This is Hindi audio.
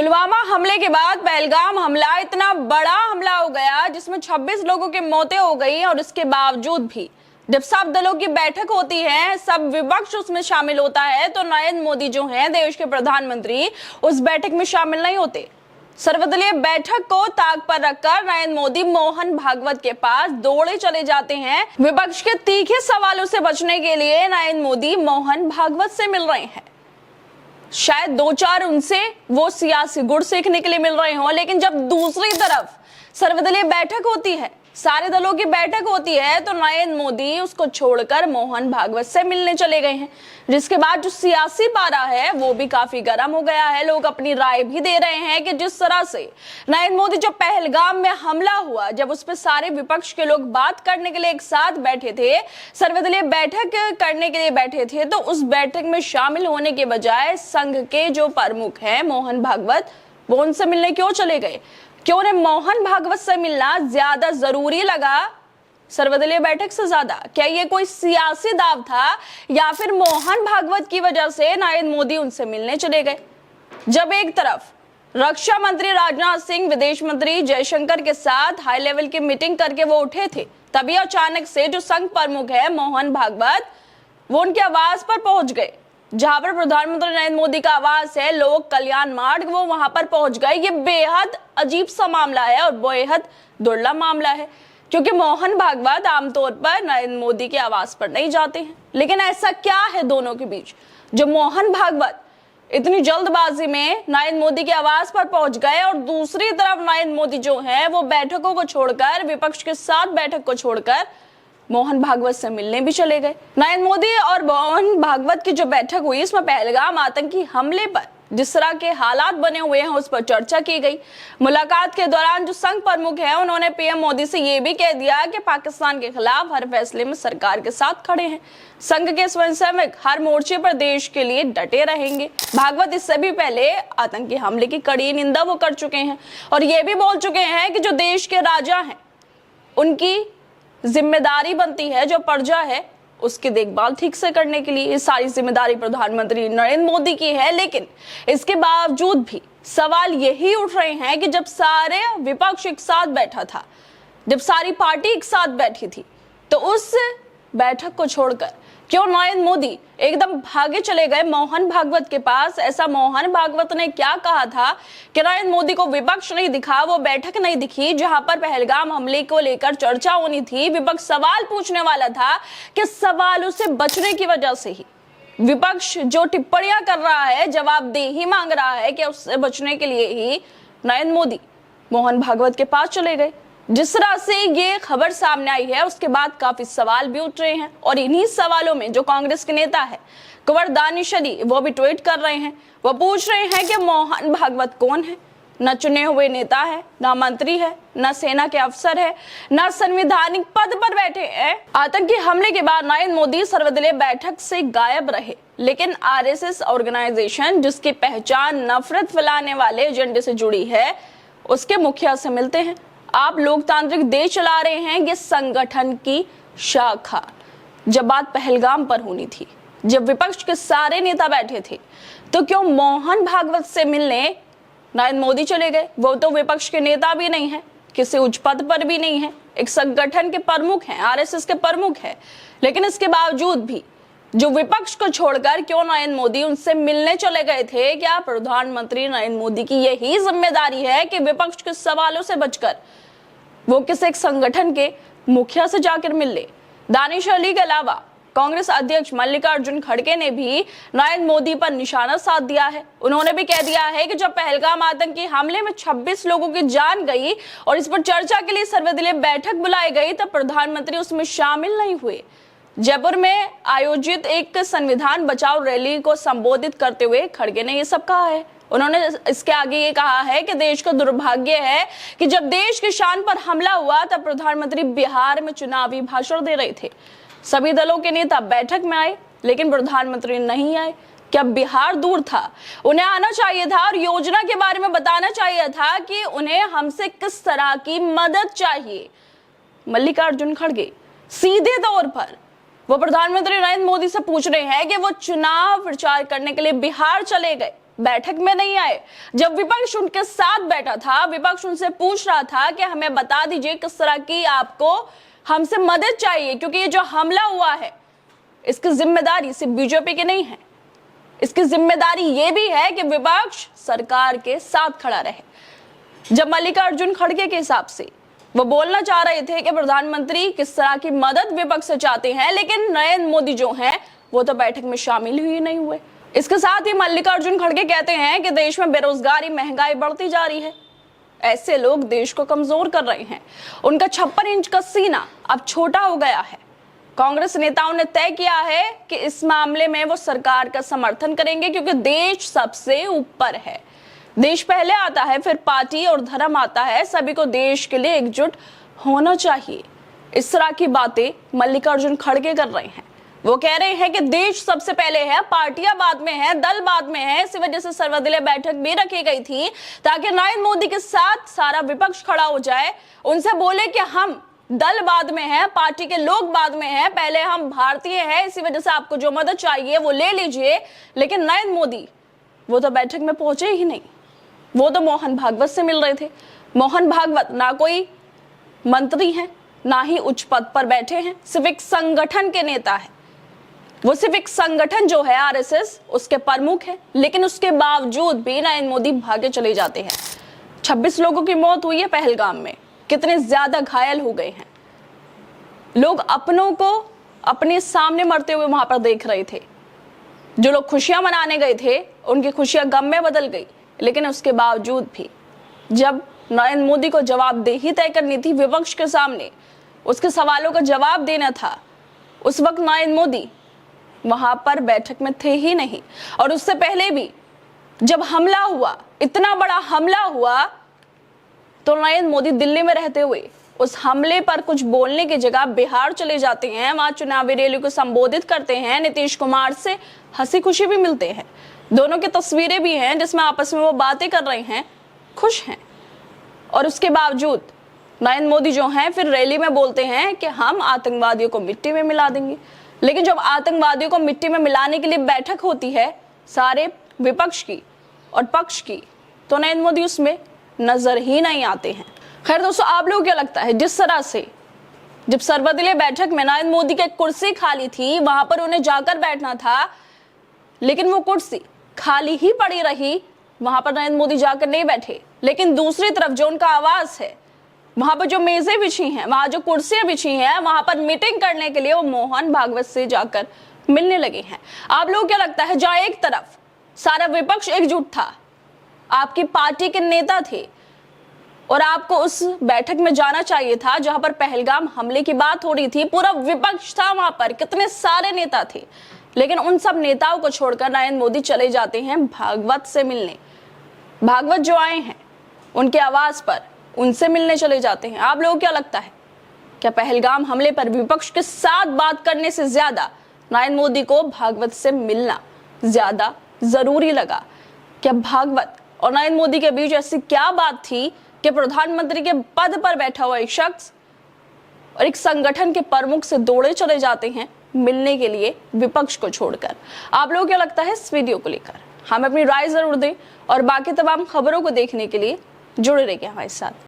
पुलवामा हमले के बाद पहलगाम हमला इतना बड़ा हमला हो गया जिसमें 26 लोगों की मौतें हो गई और इसके बावजूद भी जब सब दलों की बैठक होती है, सब विपक्ष उसमें शामिल होता है, तो नरेंद्र मोदी जो हैं देश के प्रधानमंत्री उस बैठक में शामिल नहीं होते। सर्वदलीय बैठक को ताक पर रखकर नरेंद्र मोदी मोहन भागवत के पास दौड़े चले जाते हैं। विपक्ष के तीखे सवालों से बचने के लिए नरेंद्र मोदी मोहन भागवत से मिल रहे हैं। शायद दो चार उनसे वो सियासी गुड़ सीखने के लिए मिल रहे हो, लेकिन जब दूसरी तरफ सर्वदलीय बैठक होती है, सारे दलों की बैठक होती है, तो नरेंद्र मोदी उसको छोड़कर मोहन भागवत से मिलने चले गए हैं। जिसके बाद जो सियासी पारा है वो भी काफी गर्म हो गया है। लोग अपनी राय भी दे रहे हैं कि जिस तरह से नरेंद्र मोदी जो पहलगाम में हमला हुआ, जब उस पर सारे विपक्ष के लोग बात करने के लिए एक साथ बैठे थे, सर्वदलीय बैठक करने के लिए बैठे थे, तो उस बैठक में शामिल होने के बजाय संघ के जो प्रमुख हैं मोहन भागवत, वो उनसे मिलने क्यों चले गए? क्यों उन्हें मोहन भागवत से मिलना ज्यादा जरूरी लगा सर्वदलीय बैठक से ज्यादा? क्या ये कोई सियासी दाव था या फिर मोहन भागवत की वजह से नरेंद्र मोदी उनसे मिलने चले गए? जब एक तरफ रक्षा मंत्री राजनाथ सिंह विदेश मंत्री जयशंकर के साथ हाई लेवल की मीटिंग करके वो उठे थे, तभी अचानक से जो संघ प्रमुख है मोहन भागवत, वो उनके आवास पर पहुंच गए। जहां पर प्रधानमंत्री नरेंद्र मोदी का आवास है, लोक कल्याण मार्ग, वो वहां पर पहुंच गए। ये बेहद अजीब सा मामला है और बेहद दुर्लभ मामला है, क्योंकि मोहन भागवत आमतौर पर नरेंद्र मोदी के आवास पर नहीं जाते हैं। लेकिन ऐसा क्या है दोनों के बीच जो मोहन भागवत इतनी जल्दबाजी में नरेंद्र मोदी के आवास पर पहुंच गए, और दूसरी तरफ नरेंद्र मोदी जो है वो बैठकों को छोड़कर, विपक्ष के साथ बैठक को छोड़कर मोहन भागवत से मिलने भी चले गए। नरेंद्र मोदी और मोहन भागवत की जो बैठक हुई, इसमें पहलगाम आतंकी हमले पर जिस तरह के हालात बने हुए हैं उस पर चर्चा की गई। मुलाकात के दौरान जो संघ प्रमुख हैं उन्होंने पीएम मोदी से ये भी कह दिया कि पाकिस्तान के खिलाफ हर फैसले में सरकार के साथ खड़े हैं। संघ के स्वयंसेवक हर मोर्चे पर देश के लिए डटे रहेंगे। भागवत इससे भी पहले आतंकी हमले की कड़ी निंदा वो कर चुके हैं और ये भी बोल चुके हैं कि जो देश के राजा हैं उनकी जिम्मेदारी बनती है जो प्रजा है उसकी देखभाल ठीक से करने के लिए। ये सारी जिम्मेदारी प्रधानमंत्री नरेंद्र मोदी की है। लेकिन इसके बावजूद भी सवाल यही उठ रहे हैं कि जब सारे विपक्ष एक साथ बैठा था, जब सारी पार्टी एक साथ बैठी थी, तो उस बैठक को छोड़कर क्यों नरेंद्र मोदी एकदम भागे चले गए मोहन भागवत के पास? ऐसा मोहन भागवत ने क्या कहा था कि नरेंद्र मोदी को विपक्ष नहीं दिखा, वो बैठक नहीं दिखी जहां पर पहलगाम हमले को लेकर चर्चा होनी थी, विपक्ष सवाल पूछने वाला था, कि सवालों से बचने की वजह से ही विपक्ष जो टिप्पणियां कर रहा है, जवाबदेही मांग रहा है, कि उससे बचने के लिए ही नरेंद्र मोदी मोहन भागवत के पास चले गए। जिस तरह से ये खबर सामने आई है उसके बाद काफी सवाल भी उठ रहे हैं, और इन्हीं सवालों में जो कांग्रेस के नेता है कुंवर दानिश अली, वो भी ट्वीट कर रहे हैं। वो पूछ रहे हैं कि मोहन भागवत कौन है? न चुने हुए नेता है, न मंत्री है, न सेना के अफसर है, न संवैधानिक पद पर बैठे हैं। आतंकी हमले के बाद नरेंद्र मोदी सर्वदलीय बैठक से गायब रहे, लेकिन आरएसएस ऑर्गेनाइजेशन जिसकी पहचान नफरत फैलाने वाले एजेंडे से जुड़ी है, उसके मुखिया से मिलते हैं। आप लोकतांत्रिक देश चला रहे हैं, ये संगठन की शाखा। जब बात पहलगाम पर होनी थी, जब विपक्ष के सारे नेता बैठे थे, तो क्यों मोहन भागवत से मिलने नरेंद्र मोदी चले गए? वो तो विपक्ष के नेता भी नहीं है, किसी उच्च पद पर भी नहीं है, एक संगठन के प्रमुख हैं, आरएसएस के प्रमुख हैं। लेकिन इसके बावजूद भी जो विपक्ष को छोड़कर क्यों नरेंद्र मोदी उनसे मिलने चले गए थे? क्या प्रधानमंत्री नरेंद्र मोदी की यही जिम्मेदारी है कि विपक्ष के सवालों से बचकर वो किसी एक संगठन के मुखिया से जाकर मिल ले? दानिश अली के अलावा कांग्रेस अध्यक्ष मल्लिकार्जुन खड़गे ने भी नरेंद्र मोदी पर निशाना साध दिया है। उन्होंने भी कह दिया है कि जब पहलगाम आतंकी हमले में 26 लोगों की जान गई और इस पर चर्चा के लिए सर्वदलीय बैठक बुलाई गई, तब प्रधानमंत्री उसमें शामिल नहीं हुए। जयपुर में आयोजित एक संविधान बचाओ रैली को संबोधित करते हुए खड़गे ने ये सब कहा है। उन्होंने इसके आगे ये कहा है कि देश का दुर्भाग्य है कि जब देश की शान पर हमला हुआ तब प्रधानमंत्री बिहार में चुनावी भाषण दे रहे थे। सभी दलों के नेता बैठक में आए, लेकिन प्रधानमंत्री नहीं आए। क्या बिहार दूर था? उन्हें आना चाहिए था और योजना के बारे में बताना चाहिए था कि उन्हें हमसे किस तरह की मदद चाहिए। मल्लिकार्जुन खड़गे सीधे तौर पर वो प्रधानमंत्री नरेंद्र मोदी से पूछ रहे हैं कि वो चुनाव प्रचार करने के लिए बिहार चले गए। बैठक में नहीं आए। जब विपक्ष उनके साथ बैठा था, विपक्ष उनसे पूछ रहा था कि हमें बता दीजिए किस तरह की आपको हमसे मदद चाहिए, क्योंकि ये जो हमला हुआ है इसकी जिम्मेदारी सिर्फ बीजेपी की नहीं है, इसकी जिम्मेदारी ये भी है कि विपक्ष सरकार के साथ खड़ा रहे। जब मल्लिकार्जुन खड़गे के हिसाब से वो बोलना चाह रहे थे कि प्रधानमंत्री किस तरह की मदद विपक्ष से चाहते हैं, लेकिन नरेंद्र मोदी जो हैं वो तो बैठक में शामिल ही नहीं हुए। इसके साथ ही मल्लिकार्जुन खड़गे कहते हैं कि देश में बेरोजगारी, महंगाई बढ़ती जा रही है, ऐसे लोग देश को कमजोर कर रहे हैं। उनका 56 इंच का सीना अब छोटा हो गया है। कांग्रेस नेताओं ने तय किया है कि इस मामले में वो सरकार का समर्थन करेंगे, क्योंकि देश सबसे ऊपर है। देश पहले आता है, फिर पार्टी और धर्म आता है। सभी को देश के लिए एकजुट होना चाहिए। इस तरह की बातें मल्लिकार्जुन खड़गे कर रहे हैं। वो कह रहे हैं कि देश सबसे पहले है, पार्टियां बाद में है, दल बाद में है। इसी वजह से सर्वदलीय बैठक भी रखी गई थी ताकि नरेंद्र मोदी के साथ सारा विपक्ष खड़ा हो जाए, उनसे बोले कि हम दल बाद में है, पार्टी के लोग बाद में है, पहले हम भारतीय हैं, इसी वजह से आपको जो मदद चाहिए वो ले लीजिए। लेकिन नरेंद्र मोदी वो तो बैठक में पहुंचे ही नहीं। वो तो मोहन भागवत से मिल रहे थे। मोहन भागवत ना कोई मंत्री हैं, ना ही उच्च पद पर बैठे हैं, सिर्फ एक संगठन के नेता है। वो सिर्फ एक संगठन जो है आरएसएस, उसके प्रमुख है। लेकिन उसके बावजूद भी नरेंद्र मोदी भागे चले जाते हैं। 26 लोगों की मौत हुई है पहलगाम में, कितने ज्यादा घायल हो गए हैं। लोग अपनों को अपने सामने मरते हुए वहां पर देख रहे थे। जो लोग खुशियां मनाने गए थे उनकी खुशियां गम में बदल गई। लेकिन उसके बावजूद भी जब नरेंद्र मोदी को जवाबदेही तय करनी थी विपक्ष के सामने, उसके सवालों का जवाब देना था, उस वक्त नरेंद्र मोदी वहां पर बैठक में थे ही नहीं। और उससे पहले भी जब हमला हुआ, इतना बड़ा हमला हुआ, तो नरेंद्र मोदी दिल्ली में रहते हुए उस हमले पर कुछ बोलने की जगह बिहार चले जाते हैं, वहां चुनावी रैली को संबोधित करते हैं, नीतीश कुमार से हंसी खुशी भी मिलते हैं। दोनों की तस्वीरें भी हैं जिसमें आपस में वो बातें कर रहे हैं, खुश हैं। और उसके बावजूद नरेंद्र मोदी जो हैं फिर रैली में बोलते हैं कि हम आतंकवादियों को मिट्टी में मिला देंगे। लेकिन जब आतंकवादियों को मिट्टी में मिलाने के लिए बैठक होती है सारे विपक्ष की और पक्ष की, तो नरेंद्र मोदी उसमें नजर ही नहीं आते हैं। खैर दोस्तों, आप लोगों को क्या लगता है, जिस तरह से जब सर्वदलीय बैठक में नरेंद्र मोदी की कुर्सी खाली थी, वहां पर उन्हें जाकर बैठना था, लेकिन वो कुर्सी खाली ही पड़ी रही, वहां पर नरेंद्र मोदी जाकर नहीं बैठे। लेकिन दूसरी तरफ जो उनका आवास है, वहां पर जो मेजें बिछी हैं, वहां जो कुर्सियां बिछी हैं, वहां पर मीटिंग करने के लिए वो मोहन भागवत से जाकर मिलने लगे हैं। आप लोगों को क्या लगता है, जहां एक तरफ सारा विपक्ष एकजुट था, आपकी पार्टी के नेता थे और आपको उस बैठक में जाना चाहिए था जहां पर पहलगाम हमले की बात हो रही थी, पूरा विपक्ष था वहां पर, कितने सारे नेता थे, लेकिन उन सब नेताओं को छोड़कर नरेंद्र मोदी चले जाते हैं भागवत से मिलने। भागवत जो आए हैं उनके आवास पर, उनसे मिलने चले जाते हैं। आप लोगों को क्या लगता है, क्या पहलगाम हमले पर विपक्ष के साथ बात करने से ज्यादा नरेंद्र मोदी को भागवत से मिलना ज्यादा जरूरी लगा? क्या भागवत और नरेंद्र मोदी के बीच ऐसी क्या बात थी कि प्रधानमंत्री के पद पर बैठा हुआ एक शख्स और एक संगठन के प्रमुख से दौड़े चले जाते हैं मिलने के लिए विपक्ष को छोड़कर? आप लोगों को क्या लगता है इस वीडियो को लेकर? हमें अपनी राय जरूर दें और बाकी तमाम खबरों को देखने के लिए जुड़े रहिए हमारे साथ।